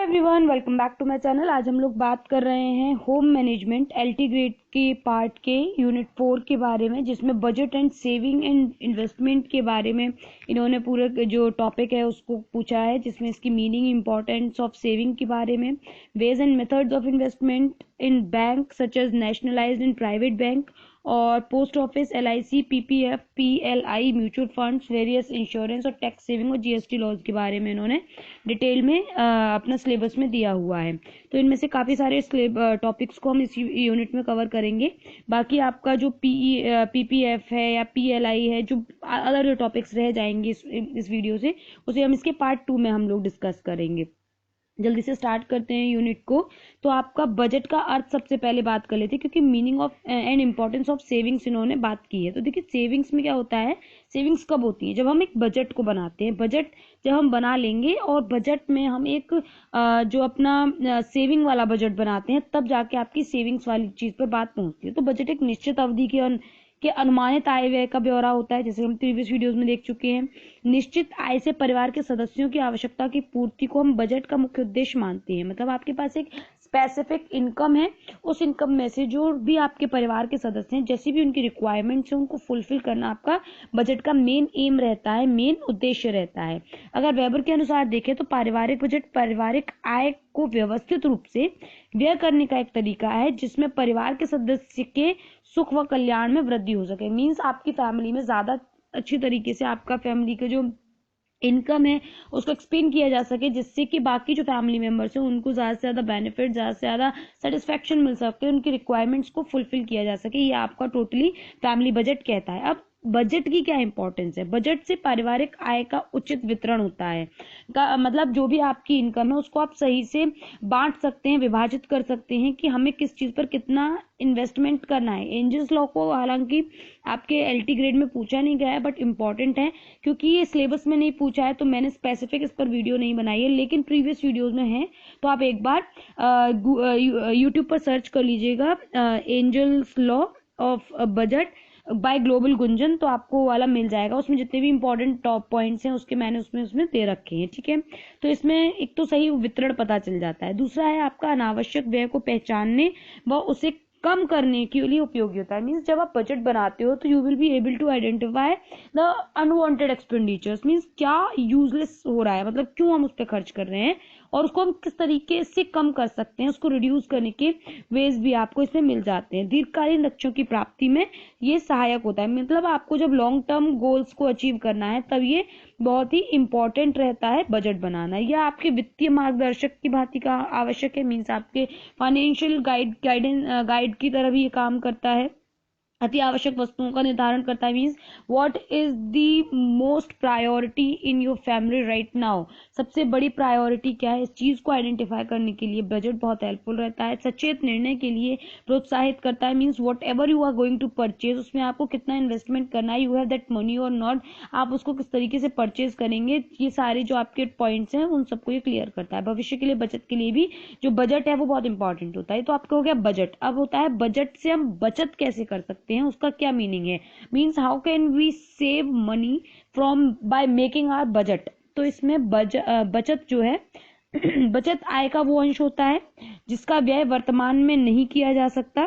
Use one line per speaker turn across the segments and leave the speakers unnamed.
Everyone, welcome back to my channel. आज हम लोग बात कर रहे हैं होम मैनेजमेंट एलटी ग्रेड के पार्ट के यूनिट 4 के बारे में, जिसमें budget and saving and investment के बारे में इन्होंने पूरे जो टॉपिक है उसको पूछा है, जिसमें इसकी मीनिंग, इंपॉर्टेंस ऑफ सेविंग के बारे में, ways and methods of investment in bank such as nationalised and private bank और post office, LIC, PPF, PLI, mutual funds, various insurance और टैक्स सेविंग और जीएसटी लॉज के बारे में इन्होंने डिटेल में अपना सिलेबस में दिया हुआ है। तो इनमें से काफ़ी सारे टॉपिक्स को हम इस यूनिट में कवर करेंगे। बाकी आपका जो पीपीएफ है या पीएलआई है, जो अदर जो टॉपिक्स रह जाएंगे इस वीडियो से, उसे हम इसके पार्ट 2 में हम लोग डिस्कस करेंगे। जल्दी से स्टार्ट करते हैं यूनिट को। तो आपका बजट का अर्थ सबसे पहले बात कर लेते हैं, क्योंकि meaning of and importance of savings इन्होंने बात की है। तो देखिए, सेविंग्स में क्या होता है, सेविंग्स कब होती है? जब हम एक बजट को बनाते हैं। बजट जब हम बना लेंगे और बजट में हम एक जो अपना सेविंग वाला बजट बनाते हैं, तब जाके आपकी सेविंग्स वाली चीज पर बात पहुंचती है। तो बजट एक निश्चित अवधि के अनुमानित आय व्यय का ब्यौरा होता है, जैसे हम प्रीवियस वीडियोस में देख चुके हैं। निश्चित आय से परिवार के सदस्यों की आवश्यकता की पूर्ति को हम बजट का मुख्य उद्देश्य मानते हैं। मतलब आपके पास एक स्पेसिफिक इनकम है, उस इनकम में से जो भी आपके परिवार के सदस्य हैं, जैसी भी उनकी रिक्वायरमेंट्स है, उनको फुलफिल करना आपका बजट का मेन एम रहता है, मेन उद्देश्य रहता है। अगर वेबर के अनुसार देखें तो पारिवारिक बजट पारिवारिक आय को व्यवस्थित रूप से व्यय करने का एक तरीका है, जिसमें परिवार के सदस्य के सुख व कल्याण में वृद्धि हो सके। मीन्स आपकी फैमिली में ज्यादा अच्छी तरीके से आपका फैमिली के जो इनकम है उसको एक्सपेंड किया जा सके, जिससे कि बाकी जो फैमिली मेंबर्स हैं उनको ज्यादा से ज्यादा बेनिफिट, ज्यादा से ज्यादा सेटिस्फेक्शन मिल सके, उनकी रिक्वायरमेंट्स को फुलफिल किया जा सके। ये आपका टोटली फैमिली बजट कहता है। अब बजट की क्या इंपॉर्टेंस है? बजट से पारिवारिक आय का उचित वितरण होता है। मतलब जो भी आपकी इनकम है उसको आप सही से बांट सकते हैं, विभाजित कर सकते हैं कि हमें किस चीज पर कितना इन्वेस्टमेंट करना है। एंजल्स लॉ को हालांकि आपके एलटी ग्रेड में पूछा नहीं गया है, बट इम्पॉर्टेंट है, क्योंकि ये सिलेबस में नहीं पूछा है तो मैंने स्पेसिफिक इस पर वीडियो नहीं बनाई है, लेकिन प्रीवियस वीडियोस में है। तो आप एक बार यूट्यूब पर सर्च कर लीजिएगा angels law of budget by global Gunjan, तो आपको वाला मिल जाएगा। उसमें जितने भी इंपॉर्टेंट टॉप पॉइंट्स हैं उसके मैंने उसमें दे रखे हैं। ठीक है, तो इसमें एक तो सही वितरण पता चल जाता है। दूसरा है आपका अनावश्यक व्यय को पहचानने व उसे कम करने के लिए उपयोगी होता है। मीन्स जब आप बजट बनाते हो तो you will be able to identify the unwanted expenditures. Means क्या यूजलेस हो रहा है, मतलब क्यों हम उस पर खर्च कर रहे हैं और उसको हम किस तरीके से कम कर सकते हैं, उसको रिड्यूस करने के वेज भी आपको इसमें मिल जाते हैं। दीर्घकालीन लक्ष्यों की प्राप्ति में ये सहायक होता है। मतलब आपको जब लॉन्ग टर्म गोल्स को अचीव करना है तब ये बहुत ही इंपॉर्टेंट रहता है बजट बनाना। यह आपके वित्तीय मार्गदर्शक की भांति का आवश्यक है। मीन्स आपके फाइनेंशियल गाइड की तरह भी ये काम करता है। अति आवश्यक वस्तुओं का निर्धारण करता है। Means what is the most priority in your family right now. सबसे बड़ी प्रायोरिटी क्या है, इस चीज को आइडेंटिफाई करने के लिए बजट बहुत हेल्पफुल रहता है। सचेत निर्णय के लिए प्रोत्साहित करता है। Means whatever you are going to purchase, उसमें आपको कितना इन्वेस्टमेंट करना है, यू हैव दैट मनी और नॉट, आप उसको किस तरीके से परचेज करेंगे, ये सारे जो आपके पॉइंट्स हैं उन सबको ये क्लियर करता है। भविष्य के लिए बचत के लिए भी जो बजट है वो बहुत इंपॉर्टेंट होता है। तो आपका हो गया बजट। अब होता है बजट से हम बचत कैसे कर सकते हैं, उसका क्या मीनिंग है। Means how can we save money from by making our budget. तो इसमें बचत जो है बचत आय का वो अंश होता है जिसका व्यय वर्तमान में नहीं किया जा सकता,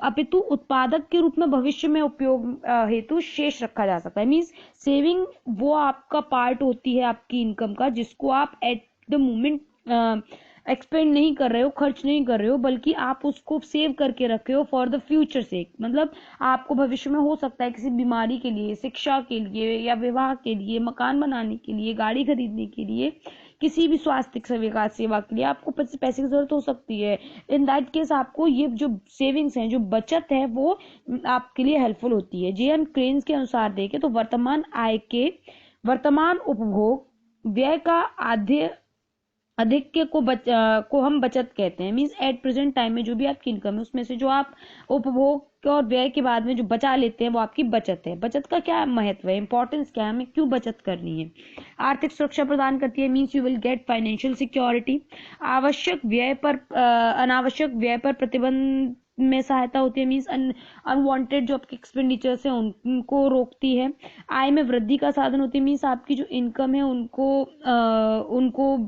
अपितु उत्पादक के रूप में भविष्य में उपयोग हेतु शेष रखा जा सकता है। मीन्स सेविंग वो आपका पार्ट होती है आपकी इनकम का, जिसको आप एट द मोमेंट एक्सपेंड नहीं कर रहे हो, खर्च नहीं कर रहे हो, बल्कि आप उसको सेव करके रखे हो फॉर द फ्यूचर से। मतलब आपको भविष्य में हो सकता है किसी बीमारी के लिए, शिक्षा के लिए या विवाह के लिए, मकान बनाने के लिए, गाड़ी खरीदने के लिए, किसी भी स्वास्थ्य सेवा के लिए आपको पैसे की जरूरत हो सकती है। इन दैट केस आपको ये जो सेविंग्स है, जो बचत है, वो आपके लिए हेल्पफुल होती है। जे.एम. क्रेन्स के अनुसार देखें तो वर्तमान आय के वर्तमान उपभोग व्यय का अधिक को हम बचत कहते हैं। मीन्स एट प्रेजेंट टाइम में जो भी आपकी इनकम है उसमें से जो आप उपभोग और व्यय के बाद में जो बचा लेते हैं वो आपकी बचत है। बचत का क्या महत्व है, इंपॉर्टेंस क्या है, हमें क्यों बचत करनी है? आर्थिक सुरक्षा प्रदान करती है। Means you will get financial security. अनावश्यक व्यय पर प्रतिबंध में सहायता होती है, मीन्स अनवांटेड जो आपके एक्सपेंडिचर्स हैं उनको रोकती है। आय में वृद्धि का साधन होती है, मीन्स आपकी जो इनकम है उनको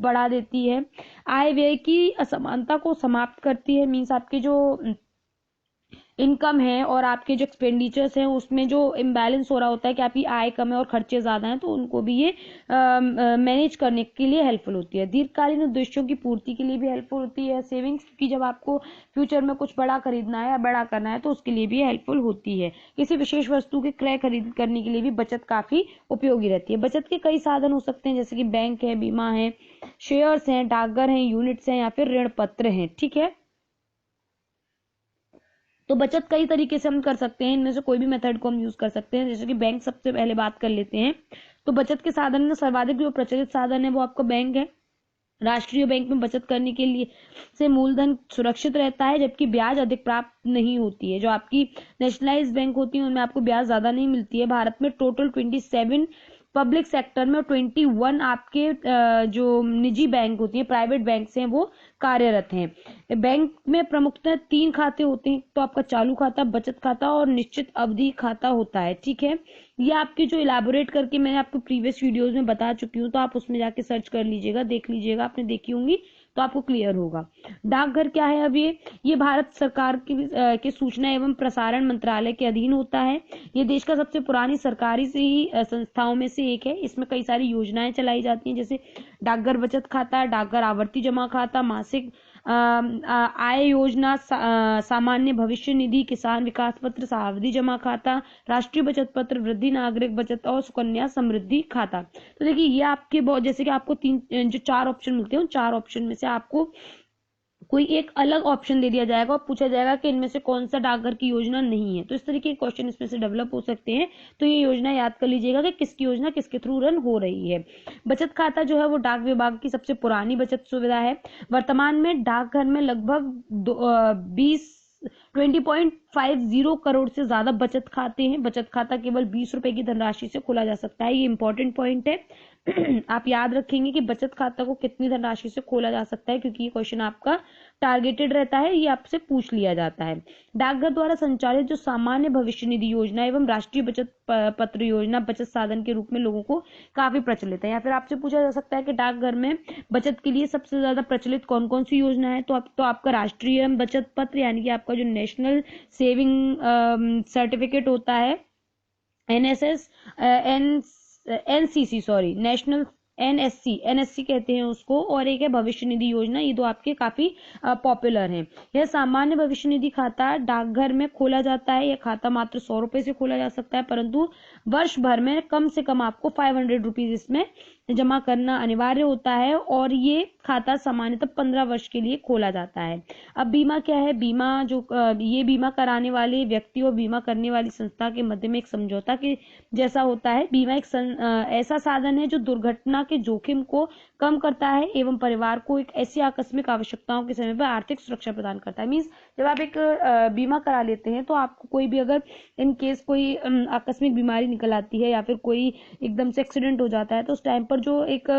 बढ़ा देती है। आय व्यय की असमानता को समाप्त करती है, मीन्स आपके जो इनकम है और आपके जो एक्सपेंडिचर्स हैं उसमें जो इम्बैलेंस हो रहा होता है कि आपकी आय कम है और खर्चे ज्यादा हैं, तो उनको भी ये मैनेज करने के लिए हेल्पफुल होती है। दीर्घकालीन उद्देश्यों की पूर्ति के लिए भी हेल्पफुल होती है सेविंग्स, क्योंकि जब आपको फ्यूचर में कुछ बड़ा खरीदना है या बड़ा करना है तो उसके लिए भी हेल्पफुल होती है। किसी विशेष वस्तु के क्रय खरीद करने के लिए भी बचत काफी उपयोगी रहती है। बचत के कई साधन हो सकते हैं, जैसे कि बैंक है, बीमा है, शेयर्स हैं, डाकघर हैं, यूनिट्स हैं या फिर ऋण पत्र हैं। ठीक है, तो बचत कई तरीके से हम कर सकते हैं, इनमें से कोई भी मेथड को हम यूज कर सकते हैं। जैसे कि बैंक सबसे पहले बात कर लेते हैं, तो बचत के साधन में सर्वाधिक जो प्रचलित साधन है वो आपका बैंक है। राष्ट्रीय बैंक में बचत करने के लिए से मूलधन सुरक्षित रहता है, जबकि ब्याज अधिक प्राप्त नहीं होती है। जो आपकी नेशनलाइज बैंक होती है उनमें आपको ब्याज ज्यादा नहीं मिलती है। भारत में टोटल 27 पब्लिक सेक्टर में और 21 आपके जो निजी बैंक होती है, प्राइवेट बैंक हैं, वो कार्यरत हैं। बैंक में प्रमुखतः 3 खाते होते हैं, तो आपका चालू खाता, बचत खाता और निश्चित अवधि खाता होता है। ठीक है, ये आपके जो इलाबोरेट करके मैंने आपको प्रीवियस वीडियोस में बता चुकी हूँ, तो आप उसमें जाके सर्च कर लीजिएगा, देख लीजिएगा, आपने देखी होंगी तो आपको क्लियर होगा। डाकघर क्या है? अब ये भारत सरकार के सूचना एवं प्रसारण मंत्रालय के अधीन होता है। ये देश का सबसे पुरानी सरकारी से ही संस्थाओं में से एक है। इसमें कई सारी योजनाएं चलाई जाती हैं, जैसे डाकघर बचत खाता, डाकघर आवर्ती जमा खाता, मासिक आय योजना, सामान्य भविष्य निधि, किसान विकास पत्र, सावधि जमा खाता, राष्ट्रीय बचत पत्र, वृद्धि नागरिक बचत और सुकन्या समृद्धि खाता। तो देखिए ये आपके जैसे कि आपको 4 ऑप्शन मिलते हैं, उन 4 ऑप्शन में से आपको कोई एक अलग ऑप्शन दे दिया जाएगा और पूछा जाएगा कि इनमें से कौन सा डाकघर की योजना नहीं है। तो इस तरीके के क्वेश्चन इसमें से डेवलप हो सकते हैं। तो ये योजना याद कर लीजिएगा कि किसकी योजना किसके थ्रू रन हो रही है। बचत खाता जो है वो डाक विभाग की सबसे पुरानी बचत सुविधा है। वर्तमान में डाकघर में लगभग 20.50 करोड़ से ज्यादा बचत खाते हैं। बचत खाता केवल 20 रुपए की धनराशि से खोला जा सकता है। ये इंपॉर्टेंट पॉइंट है। आप याद रखेंगे कि बचत खाता को कितनी धनराशि से खोला जा सकता है, क्योंकि ये क्वेश्चन आपका टारगेटेड रहता है, ये आपसे पूछ लिया जाता है। डाकघर द्वारा संचालित जो सामान्य भविष्य निधि योजना एवं राष्ट्रीय बचत पत्र योजना बचत साधन के रूप में लोगों को काफी प्रचलित है। या फिर आपसे पूछा जा सकता है कि डाकघर में बचत के लिए सबसे ज्यादा प्रचलित कौन कौन सी योजना है, तो आपका राष्ट्रीय बचत पत्र यानी कि आपका जो नेशनल सेविंग सर्टिफिकेट होता है, नेशनल एनएससी कहते हैं उसको, और एक है भविष्य निधि योजना। ये दो आपके काफी पॉपुलर हैं। यह सामान्य भविष्य निधि खाता डाकघर में खोला जाता है। यह खाता मात्र 100 रुपए से खोला जा सकता है, परंतु वर्ष भर में कम से कम आपको 500 रुपीज इसमें जमा करना अनिवार्य होता है, और ये खाता सामान्यतः 15 वर्ष के लिए खोला जाता है। अब बीमा क्या है? बीमा ये बीमा कराने वाले व्यक्ति और बीमा करने वाली संस्था के मध्य में एक समझौता के जैसा होता है। बीमा एक ऐसा साधन है जो दुर्घटना के जोखिम को कम करता है एवं परिवार को एक ऐसी आकस्मिक आवश्यकताओं के समय पर आर्थिक सुरक्षा प्रदान करता है। मीन्स जब आप एक बीमा करा लेते हैं तो आपको कोई भी अगर इन केस कोई आकस्मिक बीमारी निकल आती है या फिर कोई एकदम से एक्सीडेंट हो जाता है, तो उस टाइम पर जो एक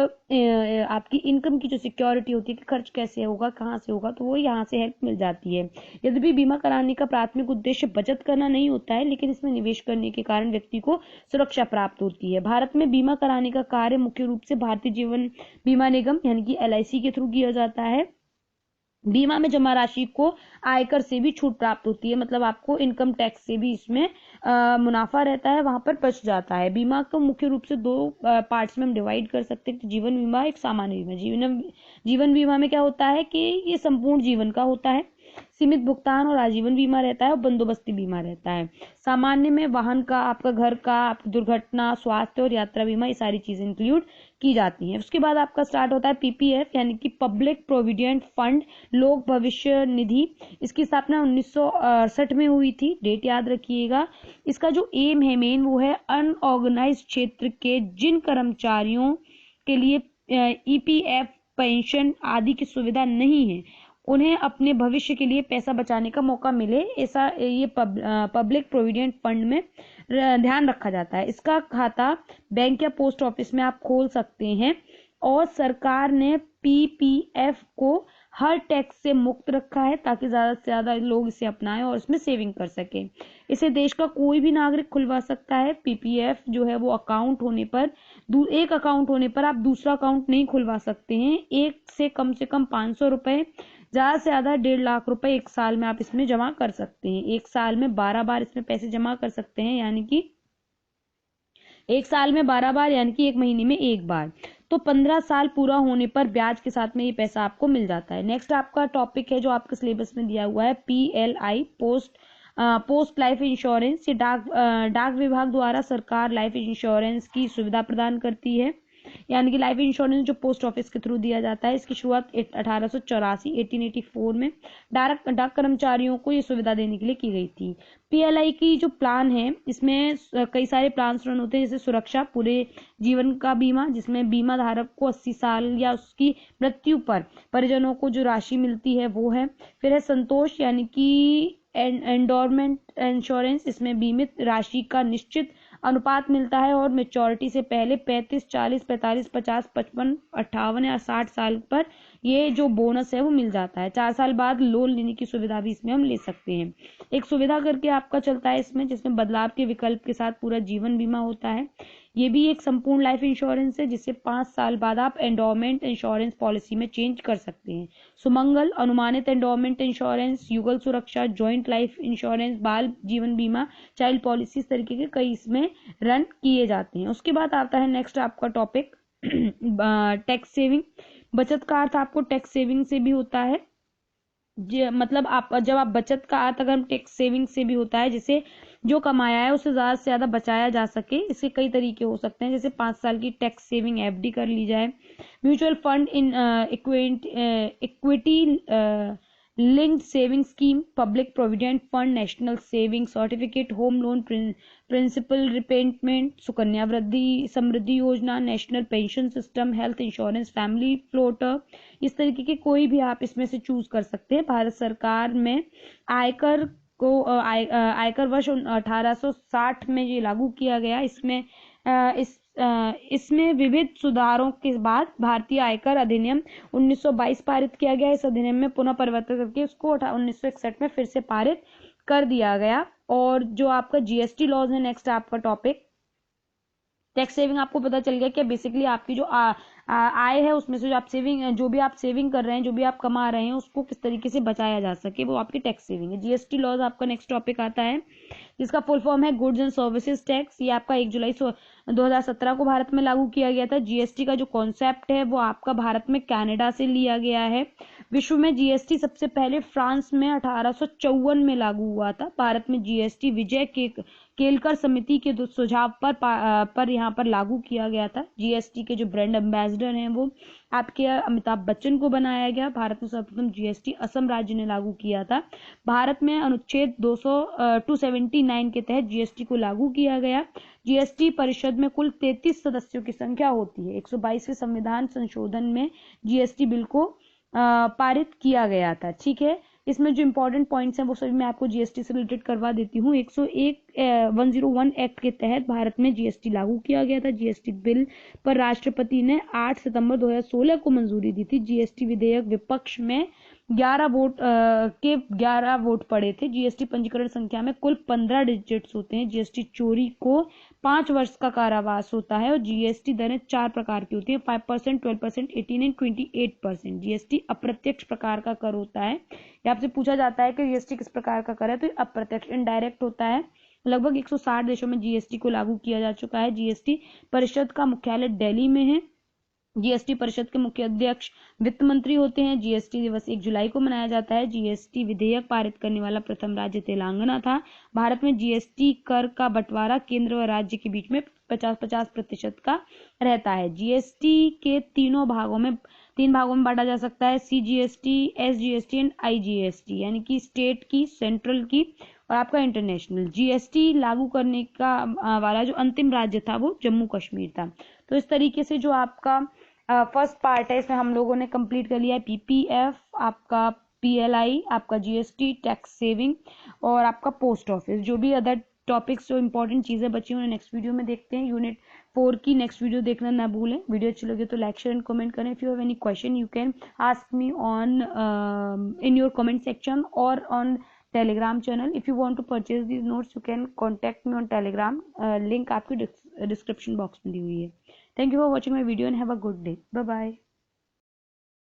आपकी इनकम की जो सिक्योरिटी होती है कि खर्च कैसे होगा, कहाँ से होगा, तो वो यहाँ से हेल्प मिल जाती है। यद्यपि बीमा कराने का प्राथमिक उद्देश्य बचत करना नहीं होता है, लेकिन इसमें निवेश करने के कारण व्यक्ति को सुरक्षा प्राप्त होती है। भारत में बीमा कराने का कार्य मुख्य रूप से भारतीय जीवन बीमा निगम यानी कि LIC के थ्रू किया जाता है। बीमा में जमा राशि को आयकर से भी छूट प्राप्त होती है, मतलब आपको इनकम टैक्स से भी इसमें मुनाफा रहता है, वहां पर बच जाता है। बीमा को मुख्य रूप से 2 पार्ट्स में हम डिवाइड कर सकते हैं, जीवन बीमा, एक सामान्य बीमा। जीवन बीमा में क्या होता है कि ये संपूर्ण जीवन का होता है, सीमित भुगतान और आजीवन बीमा रहता है और बंदोबस्ती बीमा रहता है। सामान्य में वाहन का, आपका घर का, आपकी दुर्घटना, स्वास्थ्य और यात्रा बीमा, ये सारी चीजें इंक्लूड की जाती हैं। उसके बाद आपका स्टार्ट होता है PPF यानी कि पब्लिक प्रोविडेंट फंड, लोक भविष्य निधि। इसकी स्थापना 1968 में हुई थी, डेट याद रखिएगा। इसका जो एम है मेन, वो है अनऑर्गेनाइज्ड क्षेत्र के जिन कर्मचारियों के लिए EPF, पेंशन आदि की सुविधा नहीं है, उन्हें अपने भविष्य के लिए पैसा बचाने का मौका मिले, ऐसा ये पब्लिक प्रोविडेंट फंड में ध्यान रखा जाता है। इसका खाता बैंक या पोस्ट ऑफिस में आप खोल सकते हैं, और सरकार ने PPF को हर टैक्स से मुक्त रखा है ताकि ज्यादा से ज्यादा लोग इसे अपनाएं और इसमें सेविंग कर सके। इसे देश का कोई भी नागरिक खुलवा सकता है। पीपीएफ जो है वो अकाउंट होने पर, एक अकाउंट होने पर आप दूसरा अकाउंट नहीं खुलवा सकते हैं। एक से कम 500 रुपए, ज्यादा से ज्यादा 1.5 लाख रुपए एक साल में आप इसमें जमा कर सकते हैं। एक साल में 12 बार इसमें पैसे जमा कर सकते हैं, यानी कि एक साल में 12 बार, यानी कि एक महीने में एक बार। तो 15 साल पूरा होने पर ब्याज के साथ में ये पैसा आपको मिल जाता है। नेक्स्ट आपका टॉपिक है जो आपके सिलेबस में दिया हुआ है, PLI, पोस्ट लाइफ इंश्योरेंस। ये डाक विभाग द्वारा सरकार लाइफ इंश्योरेंस की सुविधा प्रदान करती है, यानी कि लाइफ इंश्योरेंस जो पोस्ट ऑफिस के थ्रू दिया जाता है। इसकी शुरुआत 1884 में डाक कर्मचारियों को ये सुविधा देने के लिए की गई थी। PLI की जो प्लान है, इसमें कई सारे प्लान रन होते हैं, जैसे सुरक्षा, पूरे जीवन का बीमा, जिसमें बीमा धारक को 80 साल या उसकी मृत्यु पर परिजनों को जो राशि मिलती है वो है। फिर है संतोष, यानी कि एंडोरमेंट इंश्योरेंस, इसमें बीमित राशि का निश्चित अनुपात मिलता है और मेच्योरिटी से पहले 35, 40, 45, 50, 55, 58 या 60 साल पर ये जो बोनस है वो मिल जाता है। 4 साल बाद लोन लेने की सुविधा भी इसमें हम ले सकते हैं। एक सुविधा करके आपका चलता है इसमें, जिसमें बदलाव के विकल्प के साथ पूरा जीवन बीमा होता है। ये भी एक संपूर्ण लाइफ इंश्योरेंस है, जिसे 5 साल बाद आप एंडोमेंट इंश्योरेंस पॉलिसी में चेंज कर सकते हैं। सुमंगल, अनुमानित एंडोमेंट इंश्योरेंस, युगल सुरक्षा, जॉइंट लाइफ इंश्योरेंस, बाल जीवन बीमा, चाइल्ड पॉलिसी, इस तरीके के कई इसमें रन किए जाते हैं। उसके बाद आता है नेक्स्ट आपका टॉपिक टैक्स सेविंग। बचत का अर्थ आपको टैक्स सेविंग से भी होता है, मतलब आप जब आप बचत का अर्थ अगर टैक्स सेविंग से भी होता है, जिसे जो कमाया है उसे ज्यादा से ज्यादा बचाया जा सके। इसके कई तरीके हो सकते हैं, जैसे 5 साल की टैक्स सेविंग FD कर ली जाए, mutual fund in equity linked saving scheme, public provident fund, national saving certificate, home loan principal repayment, Sukanya Samriddhi Yojana, national pension system, health insurance, family floater, इस तरीके के कोई भी आप इसमें से चूज कर सकते हैं। भारत सरकार में आयकर वर्ष 1860 में ये लागू किया गया। इसमें विविध सुधारों के बाद भारतीय आयकर अधिनियम 1922 पारित किया गया। इस अधिनियम में पुनः परिवर्तन करके उसको 1961 में फिर से पारित कर दिया गया। और जो आपका GST लॉज है, नेक्स्ट आपका टॉपिक टैक्स सेविंग। आपको पता चल गया कि बेसिकली आपकी जो आय है उसमें से जो भी आप सेविंग कर रहे हैं, जो भी आप कमा रहे हैं, उसको किस तरीके से बचाया जा सके, वो आपकी टैक्स सेविंग है। GST लॉज आपका नेक्स्ट टॉपिक आता है, जिसका फुल फॉर्म है गुड्स एंड सर्विसेज टैक्स। ये आपका 1 जुलाई 2017 को भारत में लागू किया गया था। GST का जो कॉन्सेप्ट है वो आपका भारत में कनाडा से लिया गया है। विश्व में GST सबसे पहले फ्रांस में 1854 में लागू हुआ था। भारत में GST विजय केलकर समिति के सुझाव पर यहाँ पर लागू किया गया था। GST के जो ब्रांड एम्बेसडर हैं वो आपके अमिताभ बच्चन को बनाया गया। भारत में सर्वप्रथम GST असम राज्य ने लागू किया था। भारत में अनुच्छेद 279 के तहत GST को लागू किया गया। GST परिषद में कुल 33 सदस्यों की संख्या होती है। 122वें संविधान संशोधन में GST बिल को पारित किया गया था। ठीक है, इसमें जो इंपॉर्टेंट पॉइंट्स हैं वो सभी मैं आपको GST से रिलेटेड करवा देती हूँ। 101 एक्ट के तहत भारत में GST लागू किया गया था। GST बिल पर राष्ट्रपति ने 8 सितंबर 2016 को मंजूरी दी थी। GST विधेयक विपक्ष में 11 वोट पड़े थे। GST पंजीकरण संख्या में कुल 15 डिजिट्स होते हैं। GST चोरी को 5 वर्ष का कारावास होता है और GST दरें 4 प्रकार की होती है, 5%, 12%, 18 और 28%। GST अप्रत्यक्ष प्रकार का कर होता है। आपसे पूछा जाता है कि GST किस प्रकार का कर है, तो अप्रत्यक्ष इनडायरेक्ट होता है। लगभग 160 देशों में GST को लागू किया जा चुका है। GST परिषद का मुख्यालय दिल्ली में है। GST परिषद के मुख्य अध्यक्ष वित्त मंत्री होते हैं। GST दिवस 1 जुलाई को मनाया जाता है। GST विधेयक पारित करने वाला प्रथम राज्य तेलंगाना था। भारत में GST कर का बंटवारा केंद्र व राज्य के बीच में 50-50% का रहता है। GST के 3 भागों में बांटा जा सकता है, CGST, SGST एंड IGST, यानी कि स्टेट की, सेंट्रल की और आपका इंटरनेशनल। GST लागू करने का वाला जो अंतिम राज्य था वो जम्मू कश्मीर था। तो इस तरीके से जो आपका फर्स्ट पार्ट है इसमें हम लोगों ने कंप्लीट कर लिया है। PPF, आपका PLI, आपका GST, टैक्स सेविंग और आपका पोस्ट ऑफिस। जो भी अदर टॉपिक्स जो इंपॉर्टेंट चीजें बची उन्हें नेक्स्ट वीडियो में देखते हैं। यूनिट 4 की नेक्स्ट वीडियो देखना ना भूलें। वीडियो अच्छी लगे तो लाइक शेयर एंड कमेंट करें। If you have any question you can ask me on in your comment section or on telegram channel. If you want to purchase these notes you can contact me on telegram, link आपकी description box में दी हुई है। Thank you for watching my video and have a good day. Bye bye.